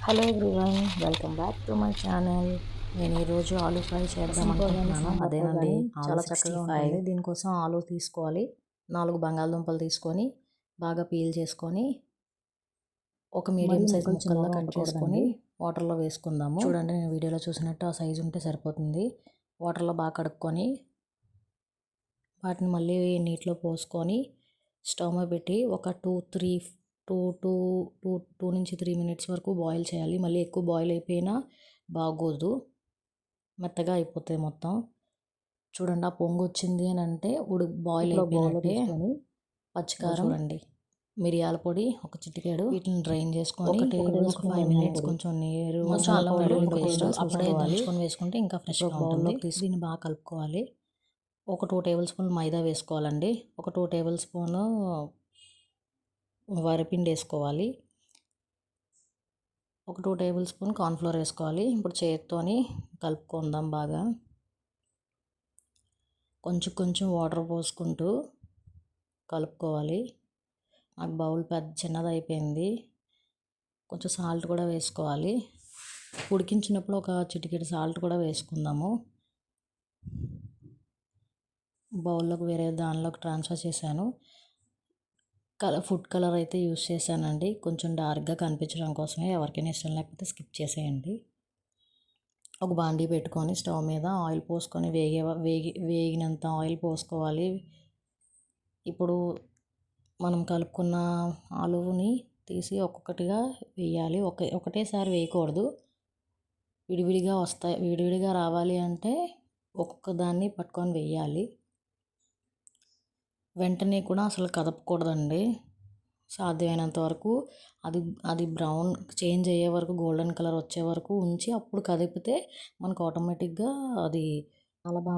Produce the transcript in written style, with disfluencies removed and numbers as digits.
Hello everyone, welcome back to my channel. నేను ఈరోజు aloo fry చేద్దాం అనుకుంటున్నాను. అదేనండి చాలా చక్కగా ఉంటుంది. దీనికోసం ఆలూ తీసుకోవాలి, 4 బంగాళదుంపలు తీసుకొని బాగా పీల్ చేసుకొని ఒక మీడియం సైజ్ ముక్కల్లా కట్ చేసుకొని వాటర్లో వేసుకుందాము. చూడండి, నేను వీడియోలో చూసినట్టు ఆ సైజు ఉంటే సరిపోతుంది. వాటర్లో బాగా కడుక్కొని వాటిని మళ్ళీ నీటిలో పోసుకొని స్టవ్ మీద పెట్టి ఒక 2 నుంచి 3 మినిట్స్ వరకు బాయిల్ చేయాలి. మళ్ళీ ఎక్కువ బాయిల్ అయిపోయినా బాగోదు, మెత్తగా అయిపోతాయి మొత్తం. చూడండి, ఆ పొంగు వచ్చింది అని అంటే బాయిల్ అయిపోయినట్టే. పచ్చికారం చూడండి, మిరియాల పొడి ఒక చిటికెడు, వీటిని డ్రైన్ చేసుకొని ఒక 5 మినిట్స్ కొంచెం నీరు కొంచెం అల్లం వెల్లుల్లి పేస్ట్ అప్పుడే దంచుకొని వేసుకుంటే ఇంకా ఫ్రెష్గా ఉంటుంది. దీన్ని బాగా కలుపుకోవాలి. ఒక 2 టేబుల్ స్పూన్ మైదా వేసుకోవాలండి. ఒక 2 టేబుల్ స్పూన్ వరిపిండి వేసుకోవాలి. ఒక 2 టేబుల్ స్పూన్ కార్న్ఫ్లోర్ వేసుకోవాలి. ఇప్పుడు చేతితోని కలుపుకుందాం బాగా. కొంచెం కొంచెం వాటర్ పోసుకుంటూ కలుపుకోవాలి. నాకు బౌల్ చిన్నది అయిపోయింది. కొంచెం సాల్ట్ కూడా వేసుకోవాలి. ఉడికించినప్పుడు ఒక చిటికెడు సాల్ట్ కూడా వేసుకుందాము. బౌల్లోకి వేరే దానిలోకి ట్రాన్స్ఫర్ చేశాను. ఫుడ్ కలర్ అయితే యూస్ చేశానండి, కొంచెం డార్క్గా కనిపించడం కోసమే. ఎవరికైనా ఇష్టం లేకపోతే స్కిప్ చేసేయండి. ఒక బాండీ పెట్టుకొని స్టవ్ మీద ఆయిల్ పోసుకొని వేగినంత ఆయిల్ పోసుకోవాలి. ఇప్పుడు మనం కలుపుకున్న ఆలుని తీసి ఒక్కొక్కటిగా వేయాలి. ఒకటేసారి వేయకూడదు, విడివిడిగా రావాలి అంటే ఒక్కొక్క దాన్ని పట్టుకొని వేయాలి. వెంటనే కూడా అసలు కదపకూడదండి. సాధ్యమైనంత వరకు అది బ్రౌన్ చేంజ్ అయ్యే వరకు, గోల్డెన్ కలర్ వచ్చే వరకు ఉంచి అప్పుడు కదిపితే మనకు ఆటోమేటిక్గా అది చాలా బాగా